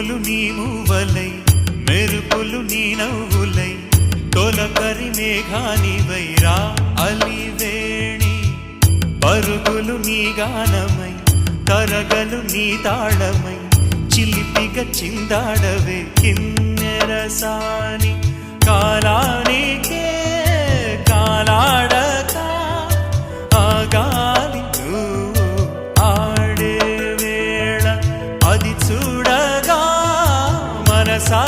పువ్వులు నీ మూవలై మెరుపులు నీ నవ్వులై తొలకరి మేఘానివై రా అలివేణి పరుగులు నీ గానమై తరగలు నీ తాళమై చిలిపిగా చిందాడవే కిన్నెరసాని కాలానికే కాలాడక ఆగాలి నువ్వు ఆడే వేళ అది చూడగా మనసా